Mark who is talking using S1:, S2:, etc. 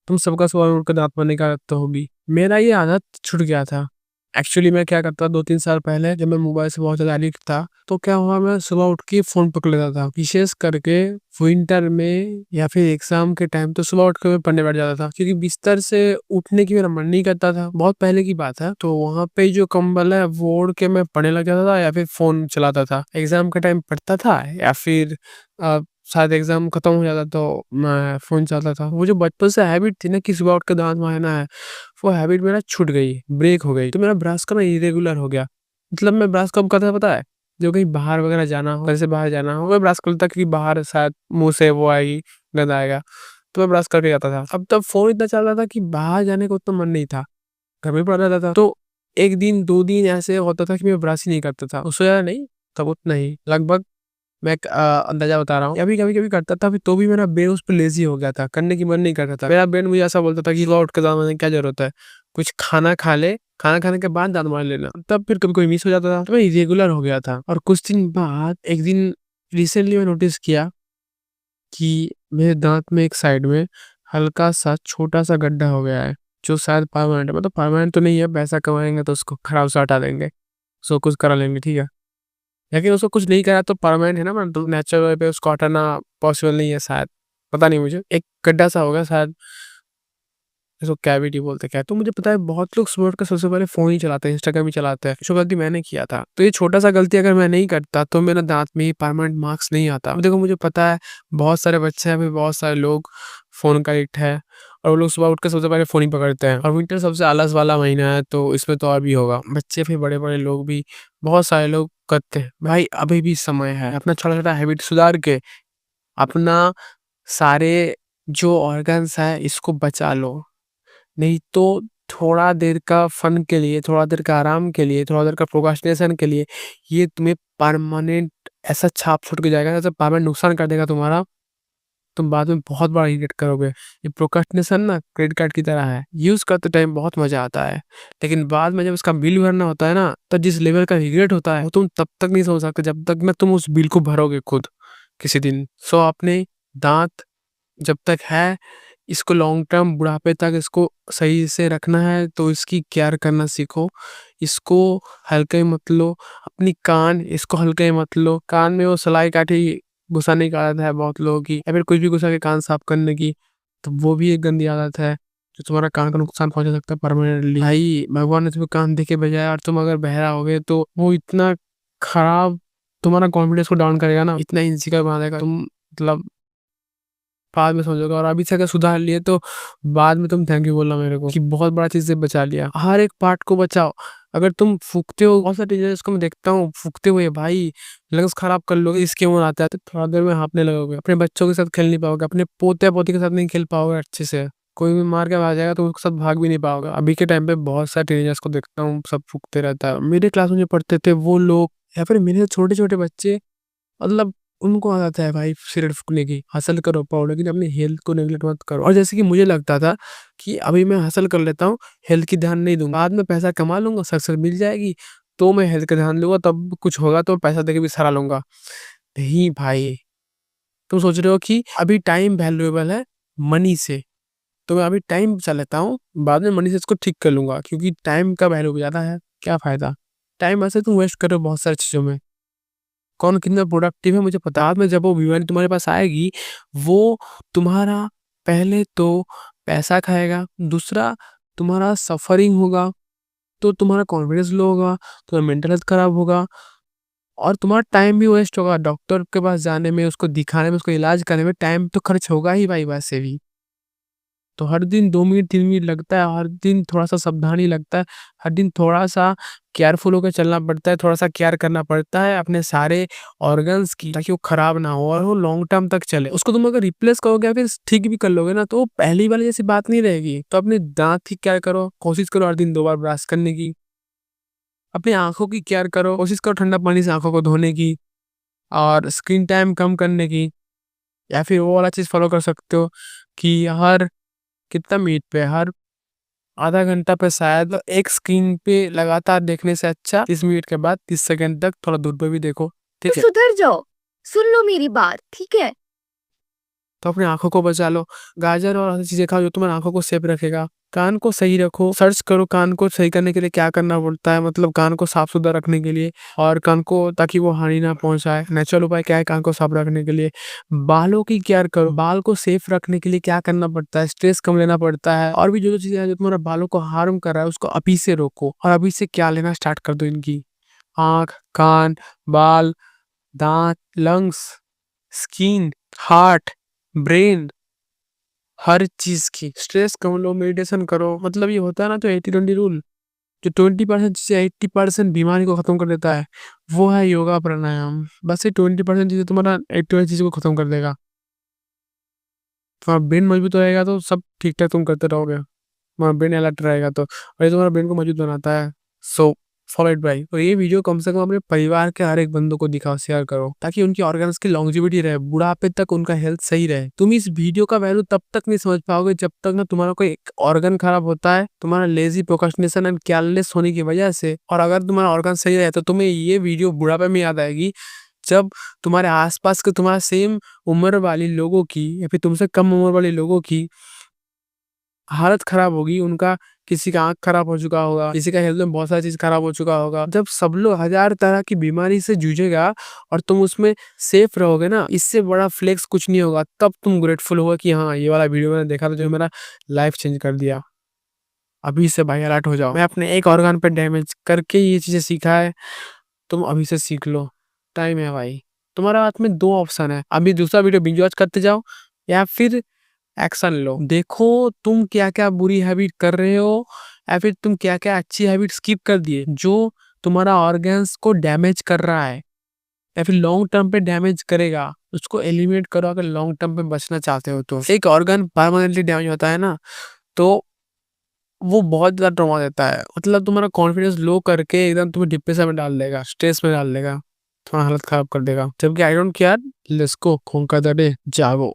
S1: तुम सबका सुबह उठकर दाँत मांजने की आदत तो होगी। मेरा ये आदत छूट गया था। एक्चुअली मैं क्या करता 2-3 साल पहले जब मैं मोबाइल से बहुत ज़्यादा एडिक्ट था, तो क्या हुआ मैं सुबह उठ के फ़ोन पकड़ लेता था। विशेष करके विंटर में या फिर एग्ज़ाम के टाइम तो सुबह उठ के मैं पढ़ने बैठ जाता था, क्योंकि बिस्तर से उठने की मेरा मन नहीं करता था। बहुत पहले की बात है, तो वहाँ पे जो कंबल है वो ओढ़ के मैं पढ़ने लग जाता था या फिर फ़ोन चलाता था। एग्ज़ाम के टाइम पढ़ता था या फिर अ, शायद एग्ज़ाम खत्म हो जाता तो मैं फ़ोन चलाता था। वो जो बचपन से हैबिट थी ना कि सुबह उठ के दाँत मांजना है, वो हैबिट मेरा छूट गई, ब्रेक हो गई। तो मेरा ब्रश करना इरेगुलर हो गया। मतलब मैं ब्रश कब करता था पता है? जब कहीं बाहर वगैरह जाना हो, घर से बाहर जाना हो, मैं ब्रश कर लेता क्योंकि बाहर शायद मुँह से वो आएगी, गंध आएगा, तो मैं ब्रश करके जाता था। अब तब फ़ोन इतना चल रहा था कि बाहर जाने का उतना मन नहीं था, घर में पड़ा रहता था। तो 1 दिन, 2 दिन ऐसे होता था कि मैं ब्रश ही नहीं करता था। उससे ज़्यादा नहीं, तब उतना ही, लगभग मैं एक अंदाज़ा बता रहा हूँ। अभी कभी-कभी करता था, तो भी मेरा ब्रेन उस पे लेज़ी हो गया था, करने की मन नहीं करता था। मेरा ब्रेन मुझे ऐसा बोलता था कि सुबह उठ के दाँत मांजने की क्या ज़रूरत है? कुछ खाना खा ले, खाना खाने के बाद दाँत मांज लेना। तब फिर कभी-कभी मिस हो जाता था, तो मैं इरेगुलर हो गया था। और कुछ दिन बाद एक दिन रिसेंटली मैं नोटिस किया कि मेरे दाँत में एक साइड में हल्का-सा छोटा-सा गड्ढा हो गया है, जो शायद परमानेंट है। मतलब परमानेंट तो नहीं है, पैसा कमाएँगे तो उसको खराब से हटा देंगे, उसको कुछ करा लेंगे, ठीक है? लेकिन उसको कुछ नहीं करा तो परमानेंट है ना, मतलब नेचुरल वे पे उसको हटाना पॉसिबल नहीं है शायद, पता नहीं मुझे। एक गड्ढा सा होगा शायद, इसको कैविटी बोलते हैं क्या। तो मुझे पता है बहुत लोग सुबह उठकर सबसे पहले फ़ोन ही चलाते हैं, इंस्टाग्राम ही चलाते हैं, जो गलती मैंने किया था। तो ये छोटा-सा गलती अगर मैं नहीं करता तो मेरा दाँत में ये परमानेंट मार्क्स नहीं आता। अब देखो मुझे पता है बहुत सारे बच्चे हैं, अभी बहुत सारे लोग फ़ोन का एडिक्ट है और वो लोग सुबह उठकर सबसे पहले फ़ोन ही पकड़ते हैं, और विंटर सबसे आलस वाला महीना है तो इसमें तो और भी होगा। बच्चे फिर बड़े-बड़े लोग भी, बहुत सारे लोग करते हैं। भाई अभी भी समय है, अपना छोटा-छोटा हैबिट सुधार के अपना सारे जो ऑर्गन्स हैं इसको बचा लो। नहीं तो थोड़ा देर का फन के लिए, थोड़ा देर का आराम के लिए, थोड़ा देर का प्रोक्रास्टिनेशन के लिए, ये तुम्हें परमानेंट ऐसा छाप छोड़ के जाएगा, ऐसा परमानेंट नुकसान कर देगा तुम्हारा, तुम बाद में बहुत बड़ा रिग्रेट करोगे। ये प्रोक्रास्टिनेशन ना क्रेडिट कार्ड की तरह है, यूज़ करते टाइम बहुत मज़ा आता है, लेकिन बाद में जब उसका बिल भरना होता है ना, तो जिस लेवल का रिग्रेट होता है, वो तुम तब तक नहीं समझ सकते जब तक ना तुम उस बिल को भरोगे खुद, किसी दिन। सो अपने दाँत जब तक है, इसको लॉन्ग टर्म बुढ़ापे तक इसको सही से रखना है तो इसकी केयर करना सीखो। इसको हल्के में मत लो, अपनी कान इसको हल्के में मत लो। कान में वो सलाई-काठी घुसाने की आदत है बहुत लोगों की, या फिर कुछ भी घुसा के कान साफ करने की, तो वो भी एक गंदी आदत है, जो तुम्हारा कान को नुकसान पहुँचा सकता है परमानेंटली। भाई भगवान ने तुम्हें कान दे के भेजा है और तुम अगर बहरा हो गए तो वो इतना खराब तुम्हारा कॉन्फिडेंस को डाउन करेगा ना, इतना इनसिक्योर बना देगा, तुम मतलब बाद में समझोगे। और अभी से अगर सुधार लिए तो बाद में तुम थैंक यू बोलना मेरे को कि बहुत बड़ा चीज़ से बचा लिया। हर एक पार्ट को बचाओ। अगर तुम फूँकते हो, बहुत सारे टीचर्स को मैं देखता हूँ फूँकते हुए, भाई लंग्स खराब कर लोगे, इसके मुँह आता है तो थोड़ा देर में हाँफने लगोगे। अपने बच्चों के साथ खेल नहीं पाओगे, अपने पोते-पोती के साथ नहीं खेल पाओगे अच्छे से। कोई भी मार के भाग जाएगा तो उसके साथ भाग भी नहीं पाओगे। अभी के टाइम पे बहुत सारे टीनेजर्स को देखता हूँ, सब फूँकते रहता है। मेरे क्लास में जो पढ़ते थे वो लोग या फिर मेरे छोटे-छोटे बच्चे, मतलब उनको आदत है भाई सिगरेट फूँकने की। हासिल करो पाओ, लेकिन अपनी हेल्थ को नेगलेक्ट मत करो। और जैसे कि मुझे लगता था कि अभी मैं हासिल कर लेता हूँ, हेल्थ की ध्यान नहीं दूँगा। बाद में पैसा कमा लूँगा, सक्सेस मिल जाएगी, तो मैं हेल्थ का ध्यान दूँगा, तब कुछ होगा तो पैसा देके भी सहारा लूँगा। नहीं भाई, तुम सोच रहे हो कि अभी टाइम वैल्यूएबल है मनी से, तो मैं अभी टाइम बचा लेता हूँ, बाद में मनी से इसको ठीक कर लूँगा, क्योंकि टाइम का वैल्यू ज़्यादा है, क्या फ़ायदा? टाइम ऐसे तुम वेस्ट कर रहे हो बहुत सारी चीज़ों में। कौन कितना प्रोडक्टिव है मुझे पता है। बाद में जब वो बीमारी तुम्हारे पास आएगी, वो तुम्हारा पहले तो पैसा खाएगा, दूसरा तुम्हारा सफ़रिंग होगा, तो तुम्हारा कॉन्फिडेंस लो होगा, तुम्हारा मेंटल हेल्थ खराब होगा और तुम्हारा टाइम भी वेस्ट होगा। डॉक्टर के पास जाने में, उसको दिखाने में, उसको इलाज करने में टाइम तो खर्च होगा ही भाई वैसे भी। तो हर दिन 2 मिनट 3 मिनट लगता है, हर दिन थोड़ा-सा सावधानी लगता है, हर दिन थोड़ा-सा केयरफुल होके चलना पड़ता है, थोड़ा-सा केयर करना पड़ता है अपने सारे ऑर्गन्स की, ताकि वो खराब ना हो और वो लॉन्ग टर्म तक चले। उसको तुम अगर रिप्लेस करोगे या फिर ठीक भी कर लोगे ना, तो वो पहली वाली जैसी बात नहीं रहेगी। तो अपने दाँत की केयर करो, कोशिश करो हर दिन 2 बार ब्रश करने की। अपनी आँखों की केयर करो, कोशिश करो ठंडा पानी से आँखों को धोने की और स्क्रीन टाइम कम करने की, या फिर वो वाला चीज़ फ़ॉलो कर सकते हो कि हर कितना मिनट पे, हर आधा घंटा पे शायद एक स्क्रीन पे लगातार देखने से अच्छा 30 मिनट के बाद 30 सेकंड तक थोड़ा दूर पे भी देखो,
S2: तो
S1: ठीक है?
S2: सुधर जाओ, सुन लो मेरी बात, ठीक है?
S1: तो अपनी आंखों को बचा लो। गाजर और ऐसी चीजें खाओ जो तुम्हारी आंखों को सेफ रखेगा। कान को सही रखो, सर्च करो कान को सही करने के लिए क्या करना पड़ता है, मतलब कान को साफ सुथरा रखने के लिए, और कान को ताकि वो हानि ना पहुंचाए। नेचुरल उपाय क्या है कान को साफ रखने के लिए? बालों की केयर करो। बाल को सेफ रखने के लिए क्या करना पड़ता है? स्ट्रेस कम लेना पड़ता है, और भी जो जो चीजें हैं जो तुम्हारे बालों को हार्म कर रहा है उसको अभी से रोको, और अभी से क्या लेना स्टार्ट कर दो इनकी। आंख, कान, बाल, दांत, लंग्स, स्किन, हार्ट, ब्रेन, हर चीज की स्ट्रेस कम लो, मेडिटेशन करो। मतलब ये होता है ना, तो 80-20 रूल, जो 20% चीजें 80% बीमारी को खत्म कर देता है, वो है योगा प्राणायाम। बस ये 20% चीजें तुम्हारा 80% चीजों को खत्म कर देगा। तुम्हारा ब्रेन मजबूत रहेगा तो सब ठीक ठाक तुम करते रहोगे। तुम्हारा ब्रेन अलर्ट रहेगा तो, और ये तुम्हारा ब्रेन को मजबूत बनाता है। सो फॉलो इट भाई। और ये वीडियो कम से कम अपने परिवार के हर एक बंदों को दिखाओ, शेयर करो, ताकि उनकी ऑर्गन्स की लॉन्जिविटी रहे, बुढ़ापे तक उनका हेल्थ सही रहे। तुम इस वीडियो का वैल्यू तब तक नहीं समझ पाओगे जब तक ना तुम्हारा कोई ऑर्गन खराब होता है, तुम्हारा लेजी प्रोक्रास्टिनेशन एंड केयरलेस होने की वजह से। और अगर तुम्हारा ऑर्गन सही रहे तो तुम्हें ये वीडियो बुढ़ापे में याद आएगी, जब तुम्हारे आसपास के तुम्हारा सेम उम्र वाली लोगों की या फिर तुमसे कम उम्र वाले लोगों की हालत खराब होगी। उनका किसी का आंख खराब हो चुका होगा, किसी का हेल्थ में बहुत सारी चीज खराब हो चुका होगा। जब सब लोग 1000 तरह की बीमारी से जूझेगा और तुम उसमें सेफ रहोगे ना, इससे बड़ा फ्लेक्स कुछ नहीं होगा। तब तुम ग्रेटफुल होगा कि हाँ, ये वाला वीडियो मैंने देखा था जो मेरा लाइफ चेंज कर दिया। अभी से भाई अलर्ट हो जाओ। मैं अपने एक ऑर्गन पे डैमेज करके ये चीजें सीखा है, तुम अभी से सीख लो। टाइम है भाई। तुम्हारे हाथ में 2 ऑप्शन है, अभी दूसरा वीडियो बिंज वॉच करते जाओ या फिर एक्शन लो। देखो तुम क्या क्या बुरी हैबिट कर रहे हो, या फिर तुम क्या क्या अच्छी हैबिट स्किप कर दिए जो तुम्हारा ऑर्गन्स को डैमेज कर रहा है या फिर लॉन्ग टर्म पे डैमेज करेगा। उसको एलिमिनेट करो अगर लॉन्ग टर्म पे बचना चाहते हो तो। एक ऑर्गन परमानेंटली डैमेज होता है ना, तो वो बहुत ज्यादा ट्रॉमा देता है। मतलब तुम्हारा कॉन्फिडेंस लो करके एकदम तुम्हें डिप्रेशन में डाल देगा, स्ट्रेस में डाल देगा, तुम्हारा हालत खराब कर देगा। जबकि I don't care, let's go, conquer the day, जागो।